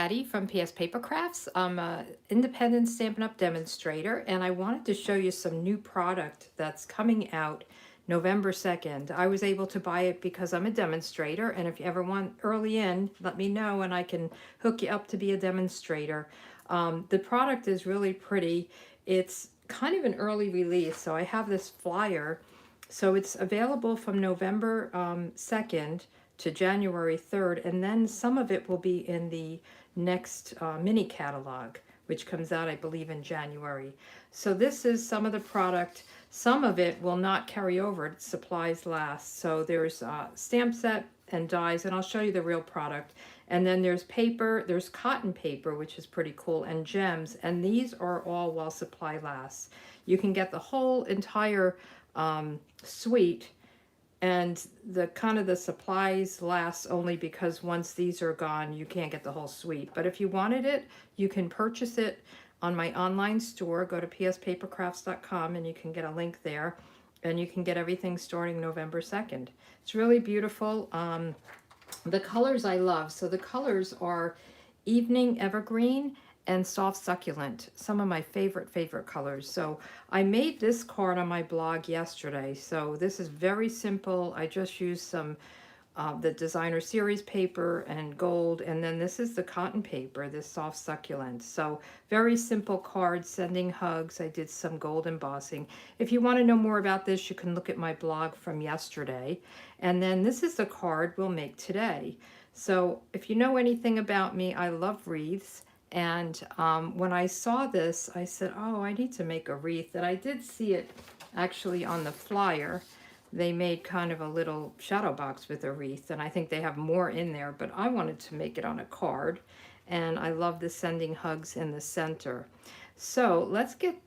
Patty from pspapercrafts. I'm an independent Stampin' Up! Demonstrator, and I wanted to show you some new product that's coming out November 2nd. I was able to buy it because I'm a demonstrator, and if you ever want early in, let me know and I can hook you up to be a demonstrator. The product is really pretty. It's kind of an early release, so I have this flyer. So it's available from November 2nd to January 3rd, and then some of it will be in the next mini catalog, which comes out, I believe, in January. So this is some of the product. Some of it will not carry over. Supplies last. So there's stamp set and dies, and I'll show you the real product. And then there's paper, there's cotton paper, which is pretty cool, and gems, and these are all while supply lasts. You can get the whole entire suite, and the supplies last only because once these are gone, you can't get the whole suite. But if you wanted it, you can purchase it on my online store. Go to pspapercrafts.com and you can get a link there, and you can get everything starting November 2nd. It's really beautiful. The colors I love. So the colors are Evening Evergreen and Soft Succulent, some of my favorite colors. So I made this card on my blog yesterday. So this is very simple. I just used some the designer series paper and gold, and then this is the cotton paper, this Soft Succulent. So very simple card, sending hugs. I did some gold embossing. If you want to know more about this, you can look at my blog from yesterday. And then this is the card we'll make today. So if you know anything about me, I love wreaths. And when I saw this, I said, oh, I need to make a wreath. And I did see it actually on the flyer. They made kind of a little shadow box with a wreath, and I think they have more in there, but I wanted to make it on a card, and I love the sending hugs in the center. So let's get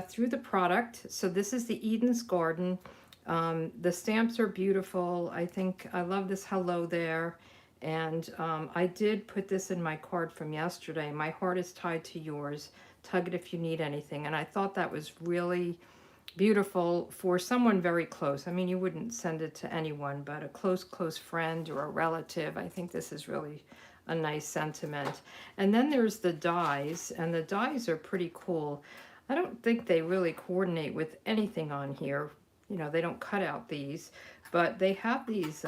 through the product. So this is the Eden's Garden. The stamps are beautiful. I think I love this hello there. And I did put this in my card from yesterday. My heart is tied to yours. Tug it if you need anything. And I thought that was really beautiful for someone very close. I mean, you wouldn't send it to anyone, but a close friend or a relative. I think this is really a nice sentiment. And then there's the dies, and the dies are pretty cool. I don't think they really coordinate with anything on here. You know, they don't cut out these, but they have these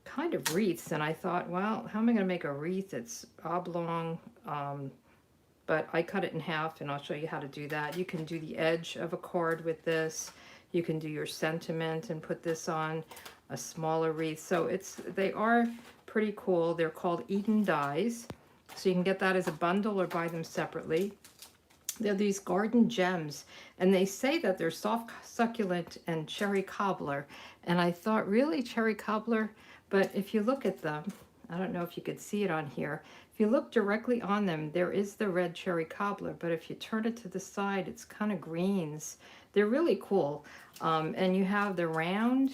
kind of wreaths, and I thought, well, how am I going to make a wreath that's oblong? But I cut it in half, and I'll show you how to do that. You can do the edge of a card with this. You can do your sentiment and put this on a smaller wreath. So they are pretty cool. They're called Eden dies. So you can get that as a bundle or buy them separately. They're these garden gems, and they say that they're soft succulent and cherry cobbler. And I thought, really, cherry cobbler? But if you look at them, I don't know if you could see it on here. If you look directly on them, there is the red cherry cobbler, but if you turn it to the side, it's kind of greens. They're really cool. And you have the round.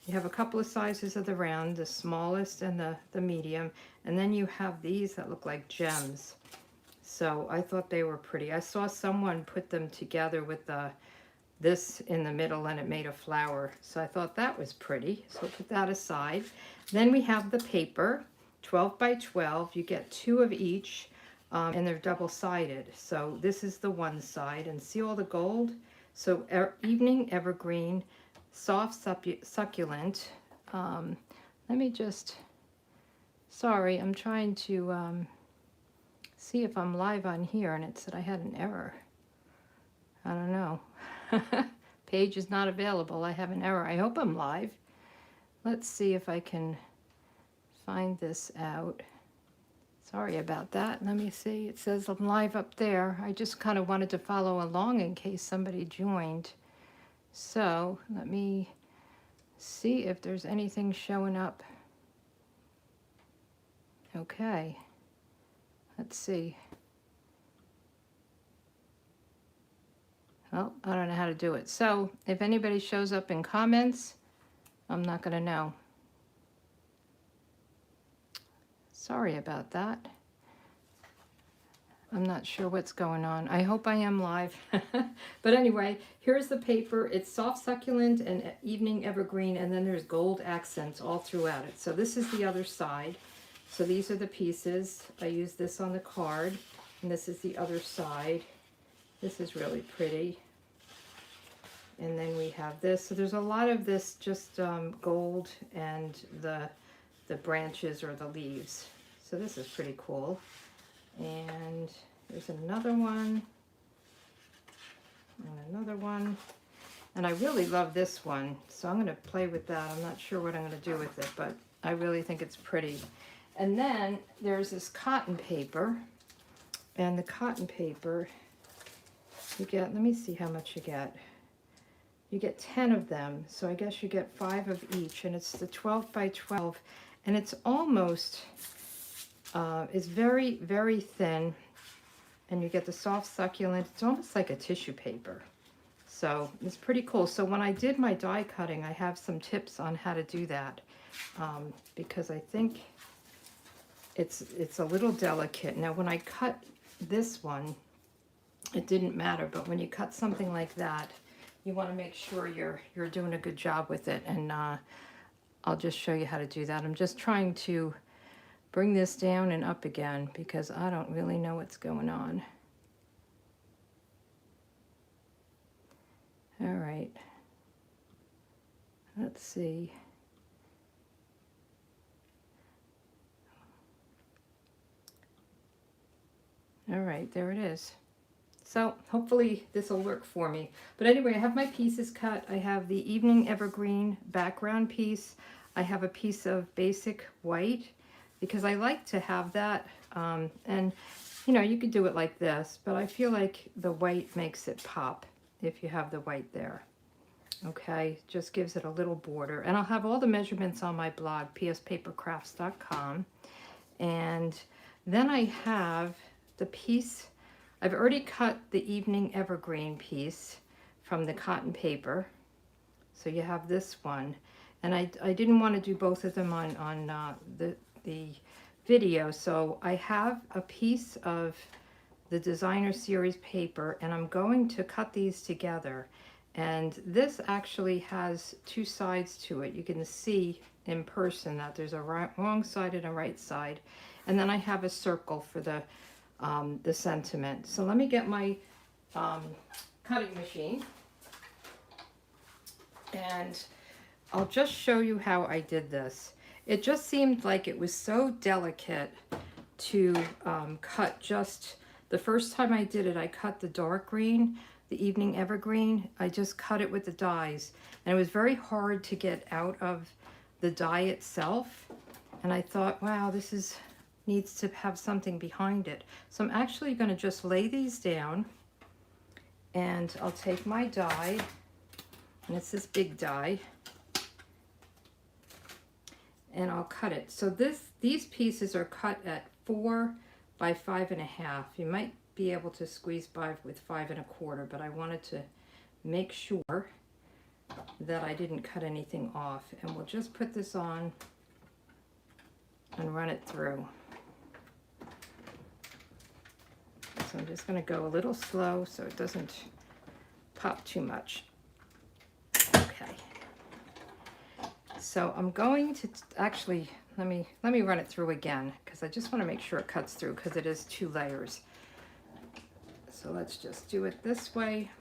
You have a couple of sizes of the round, the smallest and the medium. And then you have these that look like gems. So I thought they were pretty. I saw someone put them together with this in the middle, and it made a flower. So I thought that was pretty. So put that aside. Then we have the paper. 12 by 12, you get 2 of each, and they're double-sided. So this is the one side, and see all the gold? So Evening Evergreen, Soft Succulent. Let me just, sorry, I'm trying to see if I'm live on here, and it said I had an error. I don't know. Page is not available. I have an error. I hope I'm live. Let's see if I can find this out. Sorry about that. Let me see. It says I'm live up there. I just kind of wanted to follow along in case somebody joined. So let me see if there's anything showing up. Okay. Let's see. Well, I don't know how to do it. So if anybody shows up in comments, I'm not going to know. Sorry about that. I'm not sure what's going on. I hope I am live. But anyway, here's the paper. It's Soft Succulent and Evening Evergreen, and then there's gold accents all throughout it. So this is the other side. So these are the pieces. I use this on the card, and this is the other side. This is really pretty. And then we have this. So there's a lot of this just gold and the branches or the leaves. So this is pretty cool. And there's another one. And another one. And I really love this one. So I'm going to play with that. I'm not sure what I'm going to do with it, but I really think it's pretty. And then there's this cotton paper. And the cotton paper, you get, let me see how much you get. You get 10 of them, so I guess you get 5 of each, and it's the 12 by 12, and it's almost, it's very, very thin, and you get the soft succulent. It's almost like a tissue paper, so it's pretty cool. So when I did my die cutting, I have some tips on how to do that, because I think it's a little delicate. Now when I cut this one, it didn't matter, but when you cut something like that, you want to make sure you're doing a good job with it, and I'll just show you how to do that. I'm just trying to bring this down and up again because I don't really know what's going on. All right. Let's see. All right, there it is. So hopefully this will work for me. But anyway, I have my pieces cut. I have the evening evergreen background piece. I have a piece of basic white because I like to have that. And you know, you could do it like this, but I feel like the white makes it pop if you have the white there. Okay, just gives it a little border. And I'll have all the measurements on my blog, pspapercrafts.com. And then I have the piece. I've already cut the evening evergreen piece from the cotton paper. So you have this one. And I didn't want to do both of them on the video. So I have a piece of the designer series paper, and I'm going to cut these together. And this actually has 2 sides to it. You can see in person that there's a wrong side and a right side. And then I have a circle for the sentiment. So let me get my cutting machine, and I'll just show you how I did this. It just seemed like it was so delicate to cut just, the first time I did it, I cut the dark green, the evening evergreen. I just cut it with the dies, and it was very hard to get out of the die itself. And I thought, wow, this needs to have something behind it. So I'm actually going to just lay these down, and I'll take my die, and it's this big die, and I'll cut it. So these pieces are cut at 4 by 5.5. You might be able to squeeze by with 5.25, but I wanted to make sure that I didn't cut anything off. And we'll just put this on and run it through. So I'm just going to go a little slow so it doesn't pop too much. Okay. So I'm going to actually, let me run it through again because I just want to make sure it cuts through because it is 2 layers. So let's just do it this way.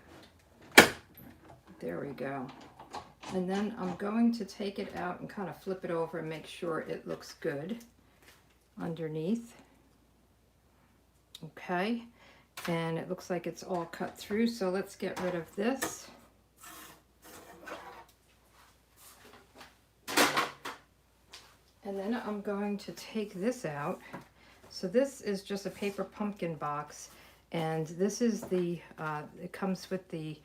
There we go. And then I'm going to take it out and kind of flip it over and make sure it looks good underneath. Okay. And it looks like it's all cut through, so let's get rid of this. And then I'm going to take this out. So this is just a paper pumpkin box, and this is the, it comes with the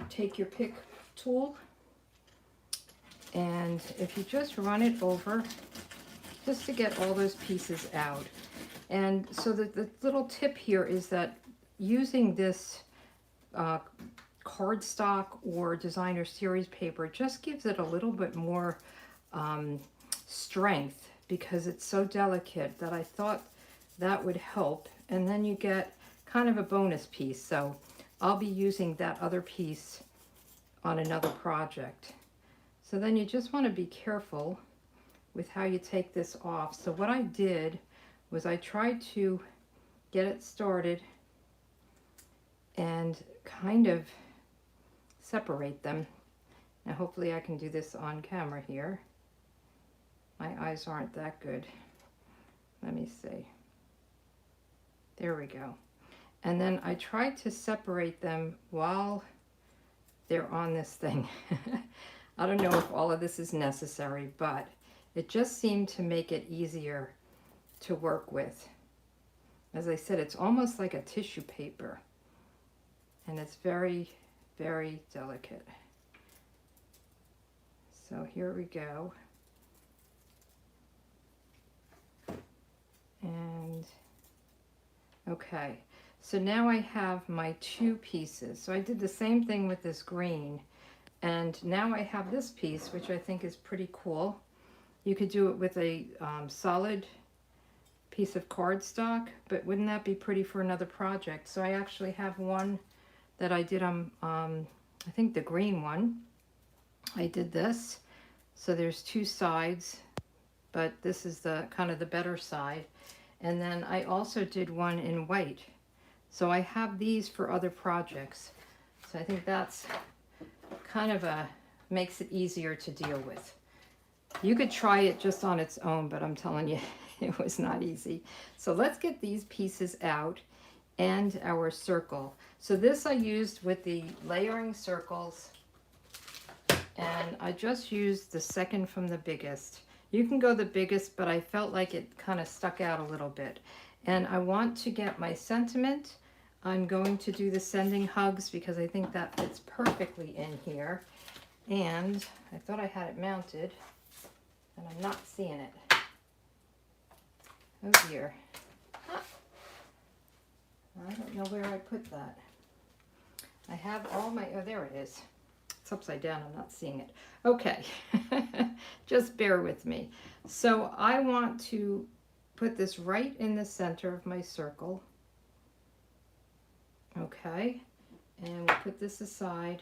take your pick tool. And if you just run it over, just to get all those pieces out. And so the little tip here is that using this cardstock or designer series paper just gives it a little bit more strength because it's so delicate that I thought that would help. And then you get kind of a bonus piece. So I'll be using that other piece on another project. So then you just want to be careful with how you take this off. So what I did was I tried to get it started and kind of separate them. Now hopefully I can do this on camera here. My eyes aren't that good. Let me see. There we go. And then I tried to separate them while they're on this thing. I don't know if all of this is necessary, but it just seemed to make it easier to work with. As I said, it's almost like a tissue paper, and it's very, very delicate. So here we go. And okay, so now I have my two pieces. So I did the same thing with this green, and now I have this piece, which I think is pretty cool. You could do it with a solid piece of cardstock, but wouldn't that be pretty for another project? So I actually have one that I did on, I think the green one. I did this. So there's two sides, but this is the kind of the better side. And then I also did one in white. So I have these for other projects. So I think that's kind of makes it easier to deal with. You could try it just on its own, but I'm telling you, it was not easy. So let's get these pieces out and our circle. So this I used with the layering circles, and I just used the second from the biggest. You can go the biggest, but I felt like it kind of stuck out a little bit. And I want to get my sentiment. I'm going to do the sending hugs because I think that fits perfectly in here. And I thought I had it mounted, and I'm not seeing it. Oh dear. Huh. I don't know where I put that. I have all my, oh there it is. It's upside down, I'm not seeing it. Okay, just bear with me. So I want to put this right in the center of my circle. Okay, and we'll put this aside.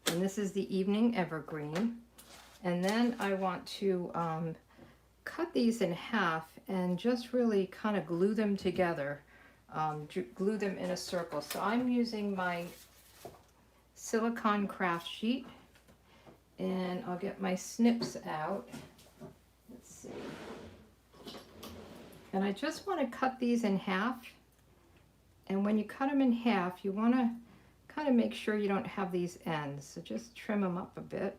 And this is the evening evergreen. And then I want to cut these in half and just really kind of glue them together, glue them in a circle. So I'm using my silicone craft sheet, and I'll get my snips out. Let's see. And I just want to cut these in half. And when you cut them in half, you want to kind of make sure you don't have these ends. So just trim them up a bit.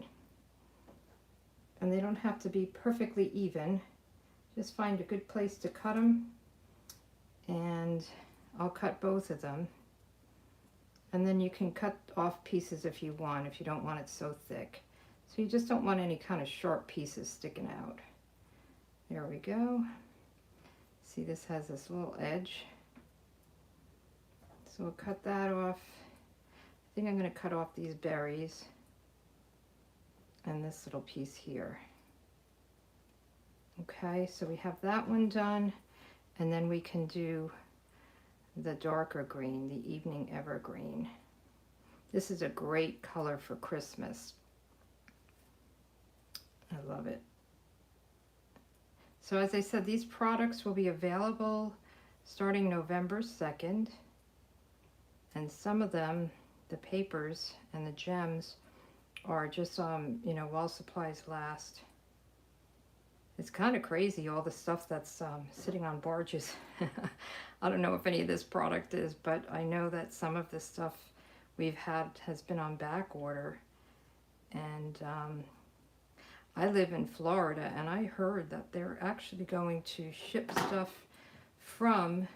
And they don't have to be perfectly even. Just find a good place to cut them. And I'll cut both of them. And then you can cut off pieces if you want, if you don't want it so thick. So you just don't want any kind of sharp pieces sticking out. There we go. See, this has this little edge. So we'll cut that off. I think I'm going to cut off these berries and this little piece here. Okay, so we have that one done, and then we can do the darker green, the evening evergreen. This is a great color for Christmas. I love it. So as I said, these products will be available starting November 2nd. And some of them, the papers and the gems, are just, you know, while supplies last. It's kind of crazy, all the stuff that's sitting on barges. I don't know if any of this product is, but I know that some of the stuff we've had has been on back order. And I live in Florida, and I heard that they're actually going to ship stuff from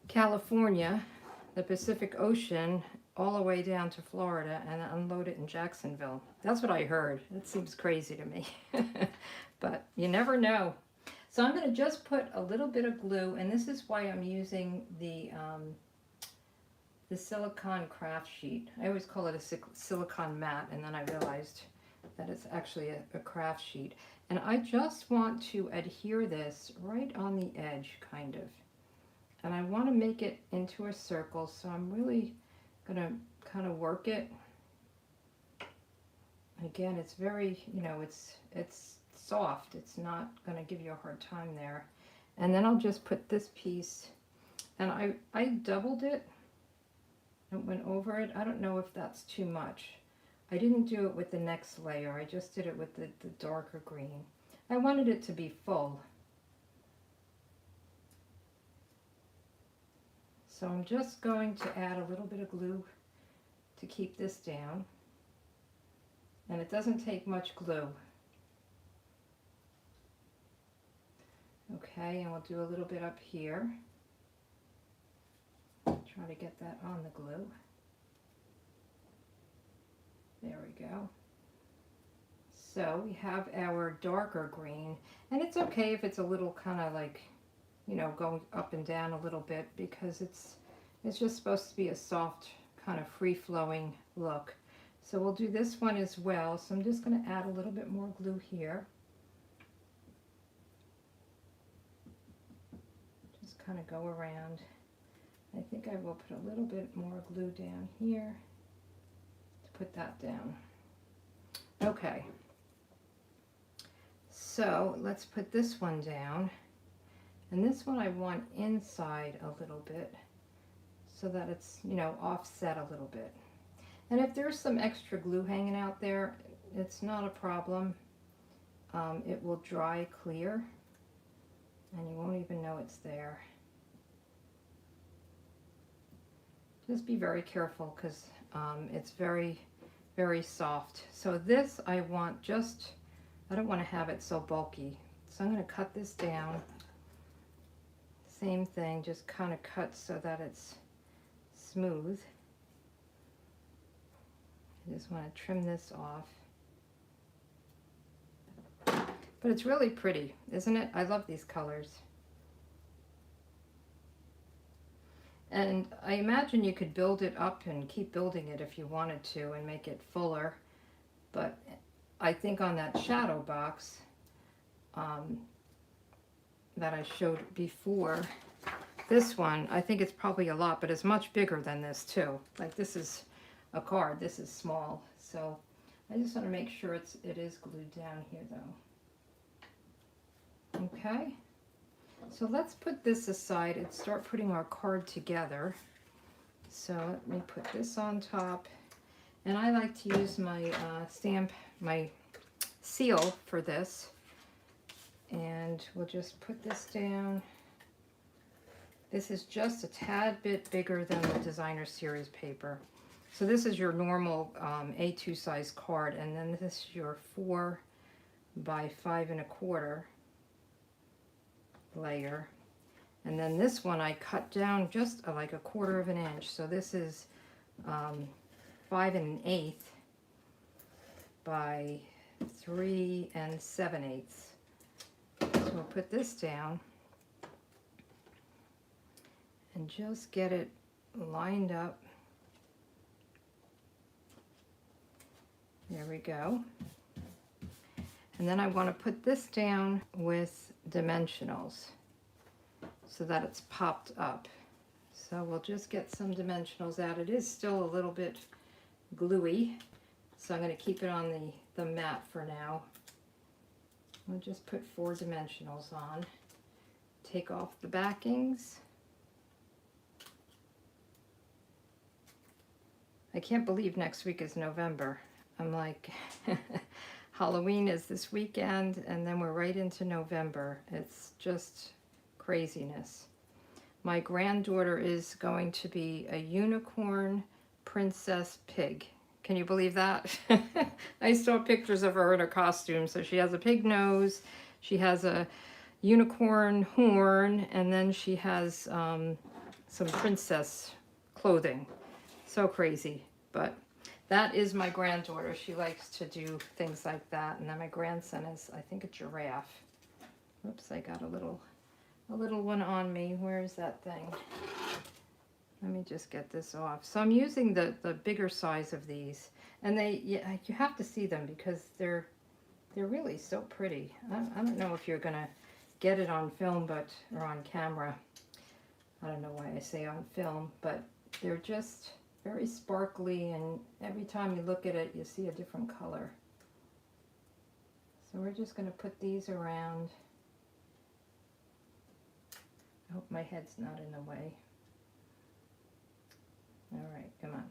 California, the Pacific Ocean, all the way down to Florida and unload it in Jacksonville. That's what I heard. It seems crazy to me, but you never know. So I'm going to just put a little bit of glue, and this is why I'm using the silicone craft sheet. I always call it a silicone mat, and then I realized that it's actually a craft sheet. And I just want to adhere this right on the edge, kind of. And I want to make it into a circle, so I'm really going to kind of work it. Again, it's very, you know, it's soft. It's not going to give you a hard time there. And then I'll just put this piece, and I doubled it. It went over it. I don't know if that's too much. I didn't do it with the next layer. I just did it with the darker green. I wanted it to be full. So I'm just going to add a little bit of glue to keep this down. And it doesn't take much glue. Okay, and we'll do a little bit up here. Try to get that on the glue. There we go. So we have our darker green, and it's okay if it's a little kind of like, you know, going up and down a little bit, because it's just supposed to be a soft kind of free-flowing look. So we'll do this one as well. So I'm just going to add a little bit more glue here. Just kind of go around. I think I will put a little bit more glue down here to put that down. Okay. So let's put this one down. And this one I want inside a little bit so that it's, you know, offset a little bit. And if there's some extra glue hanging out there, it's not a problem. It will dry clear and you won't even know it's there. Just be very careful because it's very, very soft. So this I want just, I don't want to have it so bulky. So I'm going to cut this down. Same thing, just kind of cut so that it's smooth. I just want to trim this off. But it's really pretty, isn't it? I love these colors. And I imagine you could build it up and keep building it if you wanted to and make it fuller. But I think on that shadow box that I showed before, this one, I think it's probably a lot, but it's much bigger than this too. Like this is a card, this is small. So I just want to make sure it is glued down here though. Okay. So let's put this aside and start putting our card together. So let me put this on top. And I like to use my my seal for this. And we'll just put this down. This is just a tad bit bigger than the designer series paper. So this is your normal A2 size card, and then this is your 4 by 5 1/4 layer. And then this one I cut down just like 1/4 of an inch. So this is 5 1/8 by 3 7/8. So we'll put this down and just get it lined up. There we go. And then I want to put this down with dimensionals so that it's popped up. So we'll just get some dimensionals out. It is still a little bit gluey, so I'm going to keep it on the mat for now. We'll just put 4 dimensionals on. Take off the backings. I can't believe next week is November. I'm like, Halloween is this weekend, and then we're right into November. It's just craziness. My granddaughter is going to be a unicorn princess pig. Can you believe that? I saw pictures of her in her costume. So she has a pig nose, she has a unicorn horn, and then she has some princess clothing. So crazy, but that is my granddaughter. She likes to do things like that. And then my grandson is, I think, a giraffe. Oops, I got a little one on me. Where is that thing? Let me just get this off. So I'm using the bigger size of these, and you have to see them because they're really so pretty. I don't know if you're gonna get it on film, or on camera. I don't know why I say on film, but they're just very sparkly, and every time you look at it, you see a different color. So we're just going to put these around. I hope my head's not in the way. All right, come on.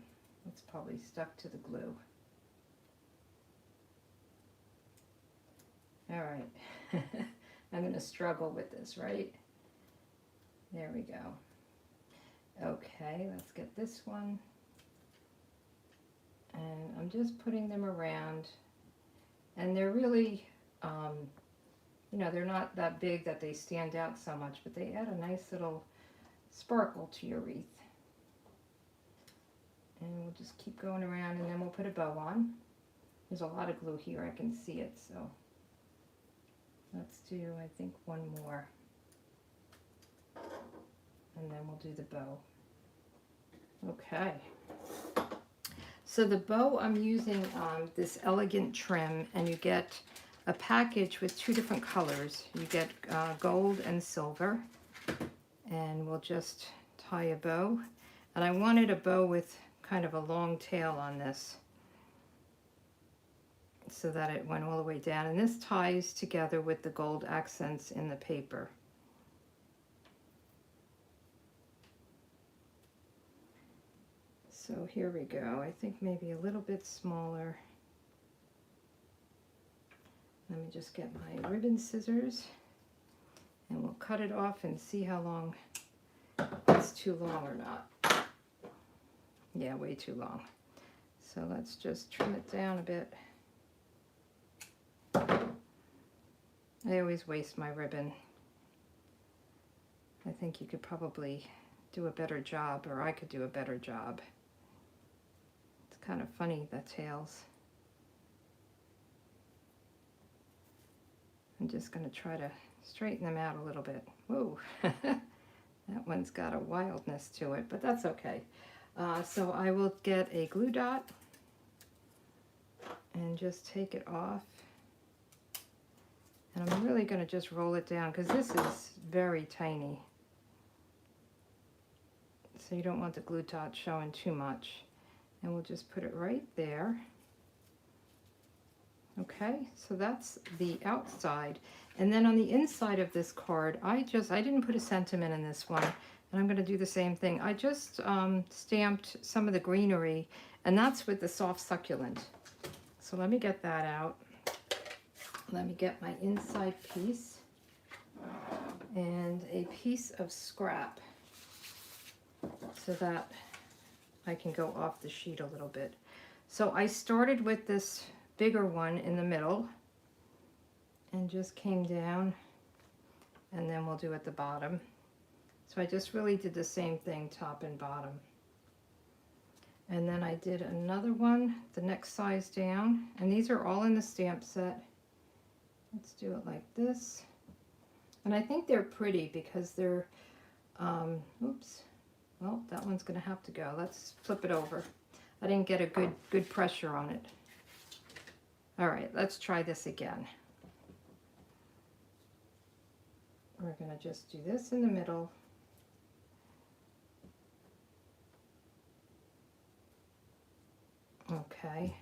It's probably stuck to the glue. All right. I'm going to struggle with this, right? There we go. Okay, let's get this one. And I'm just putting them around. And they're really, you know, they're not that big that they stand out so much, but they add a nice little sparkle to your wreath. And we'll just keep going around, and then we'll put a bow on. There's a lot of glue here, I can see it, so let's do, I think, one more. And then we'll do the bow. Okay. So the bow, I'm using this elegant trim, and you get a package with 2 different colors. You get gold and silver, and we'll just tie a bow. And I wanted a bow with kind of a long tail on this, so that it went all the way down. And this ties together with the gold accents in the paper. So here we go. I think maybe a little bit smaller. Let me just get my ribbon scissors, and we'll cut it off and see how long it's too long or not. Yeah, way too long. So let's just trim it down a bit. I always waste my ribbon. I think you could probably do a better job, or I could do a better job. It's kind of funny, the tails. I'm just going to try to straighten them out a little bit. Whoa, that one's got a wildness to it, but that's okay. So I will get a glue dot and just take it off. And I'm really going to just roll it down, because this is very tiny. So you don't want the glue dot showing too much. And we'll just put it right there. Okay, so that's the outside. And then on the inside of this card, I didn't put a sentiment in this one. And I'm going to do the same thing. I just stamped some of the greenery, and that's with the soft succulent. So let me get that out. Let me get my inside piece and a piece of scrap so that I can go off the sheet a little bit. So I started with this bigger one in the middle and just came down, and then we'll do at the bottom. So I just really did the same thing, top and bottom. And then I did another one, the next size down, and these are all in the stamp set. Let's do it like this. And I think they're pretty because they're, oops, well, that one's gonna have to go. Let's flip it over. I didn't get a good pressure on it. All right, let's try this again. We're gonna just do this in the middle. Okay.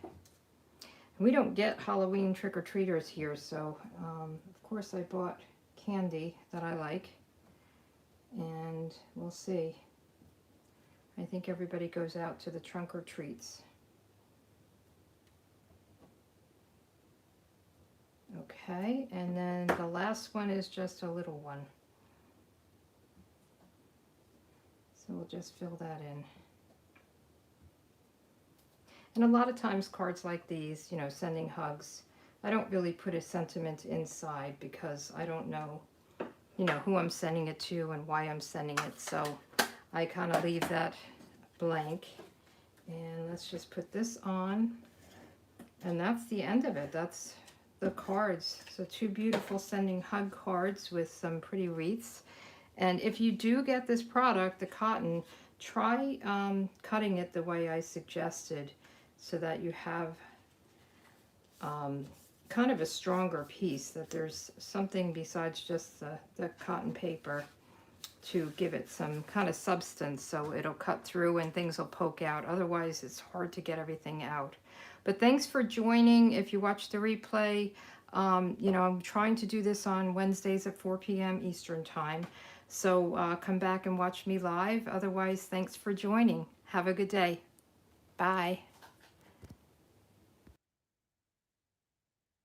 We don't get Halloween trick-or-treaters here, so of course I bought candy that I like, and we'll see. I think everybody goes out to the trunk or treats. Okay, and then the last one is just a little one. So we'll just fill that in. And a lot of times cards like these, you know, sending hugs, I don't really put a sentiment inside because I don't know, you know, who I'm sending it to and why I'm sending it. So I kind of leave that blank. And let's just put this on. And that's the end of it. That's the cards. So 2 beautiful sending hug cards with some pretty wreaths. And if you do get this product, the cotton, try cutting it the way I suggested, so that you have kind of a stronger piece, that there's something besides just the cotton paper to give it some kind of substance, so it'll cut through and things will poke out. Otherwise, it's hard to get everything out. But thanks for joining. If you watch the replay, You know, I'm trying to do this on Wednesdays at 4 p.m. Eastern Time. So come back and watch me live. Otherwise, thanks for joining. Have a good day. Bye.